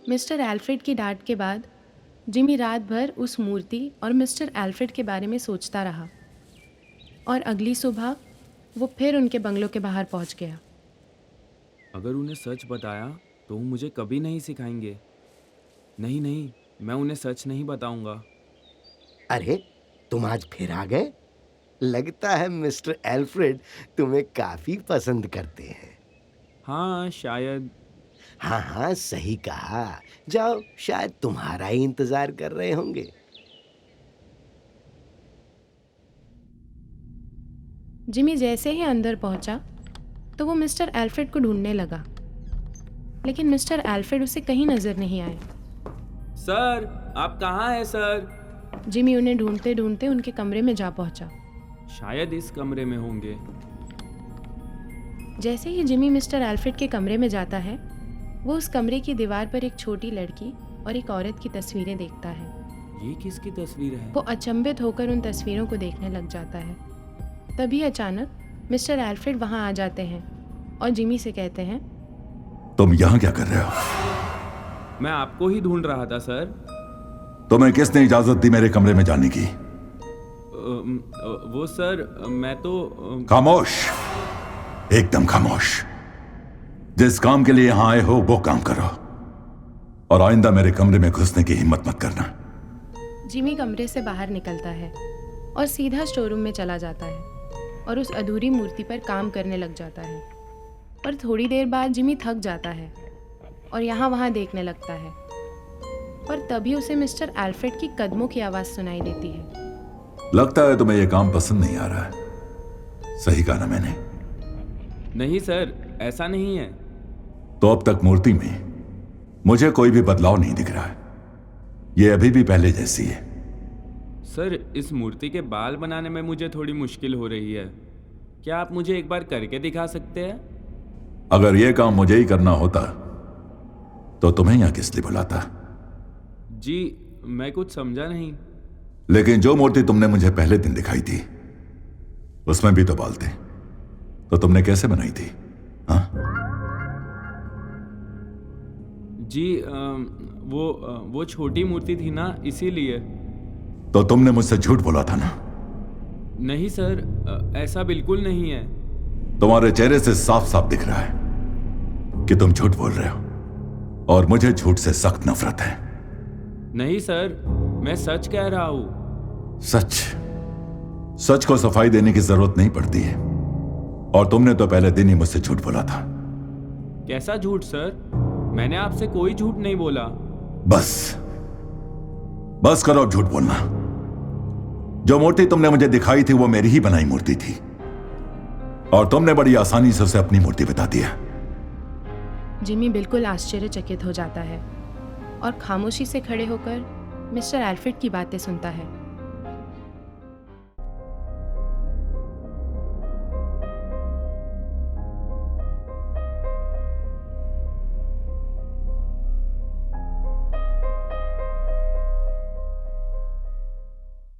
Mister Alfred की डांट के बाद जिमी रात भर उस मूर्ति और मिस्टर एल्फ्रेड के बारे में सोचता रहा और अगली सुबह वो फिर उनके बंगलों के बाहर पहुंच गया। अगर उन्हें सच बताया तो वो मुझे कभी नहीं सिखाएंगे। नहीं नहीं, मैं उन्हें सच नहीं बताऊंगा। अरे, तुम आज फिर आ गए। लगता है मिस्टर एल्फ्रेड तुम्हें काफी पसंद करते हैं। हाँ शायद। हाँ हाँ, सही कहा। जाओ, शायद तुम्हारा ही इंतजार कर रहे होंगे। जिमी जैसे ही अंदर पहुंचा तो वो मिस्टर एल्फ्रेड को ढूंढने लगा, लेकिन मिस्टर एल्फ्रेड उसे कहीं नजर नहीं आए। सर, आप कहाँ हैं सर? जिमी उन्हें ढूंढते ढूंढते उनके कमरे में जा पहुंचा। शायद इस कमरे में होंगे। जैसे ही जिमी मिस्टर एल्फ्रेड के कमरे में जाता है, वो उस कमरे की दीवार पर एक छोटी लड़की और एक औरत की तस्वीरें देखता है। ये किसकी तस्वीर है? वो अचंभित होकर उन तस्वीरों को देखने लग जाता है। तभी अचानक मिस्टर एल्फ्रेड वहां आ जाते हैं और जिमी से कहते हैं, तुम यहाँ क्या कर रहे हो? मैं आपको ही ढूंढ रहा था सर। तुम्हें किसने इजाजत दी मेरे कमरे में जाने की? वो सर, मैं तो खामोश, एकदम खामोश। जिस काम के लिए यहां आए हो वो काम करो और आइंदा मेरे कमरे में घुसने की हिम्मत मत करना। जिमी कमरे से बाहर निकलता है और सीधा स्टोर रूम में चला जाता है और उस अधूरी मूर्ति पर काम करने लग जाता है। पर थोड़ी देर बाद जिमी थक जाता है और यहाँ वहाँ देखने लगता है, पर तभी उसे मिस्टर एल्फ्रेड की कदमों की आवाज़ सुनाई देती है। लगता है तुम्हें यह काम पसंद नहीं आ रहा है। सही कहा ना मैंने? नहीं सर, ऐसा नहीं है। तो अब तक मूर्ति में मुझे कोई भी बदलाव नहीं दिख रहा है। यह अभी भी पहले जैसी है। सर, इस मूर्ति के बाल बनाने में मुझे थोड़ी मुश्किल हो रही है। क्या आप मुझे एक बार करके दिखा सकते हैं? अगर यह काम मुझे ही करना होता तो तुम्हें यहां किस लिए बुलाता? जी, मैं कुछ समझा नहीं। लेकिन जो मूर्ति तुमने मुझे पहले दिन दिखाई थी उसमें भी तो बाल थे, तो तुमने कैसे बनाई थी? हाँ? जी, वो छोटी मूर्ति थी ना, इसीलिए। तो तुमने मुझसे झूठ बोला था ना? नहीं सर, ऐसा बिल्कुल नहीं है। तुम्हारे चेहरे से साफ साफ दिख रहा है कि तुम झूठ बोल रहे हो और मुझे झूठ से सख्त नफरत है। नहीं सर, मैं सच कह रहा हूं। सच? सच को सफाई देने की जरूरत नहीं पड़ती है, और तुमने तो पहले दिन ही मुझसे झूठ बोला था। कैसा झूठ सर? मैंने आपसे कोई झूठ नहीं बोला। बस करो अब झूठ बोलना। जो मूर्ति तुमने मुझे दिखाई थी वो मेरी ही बनाई मूर्ति थी, और तुमने बड़ी आसानी से उसे अपनी मूर्ति बता दिया। जिमी बिल्कुल आश्चर्यचकित हो जाता है और खामोशी से खड़े होकर मिस्टर एल्फ्रेड की बातें सुनता है।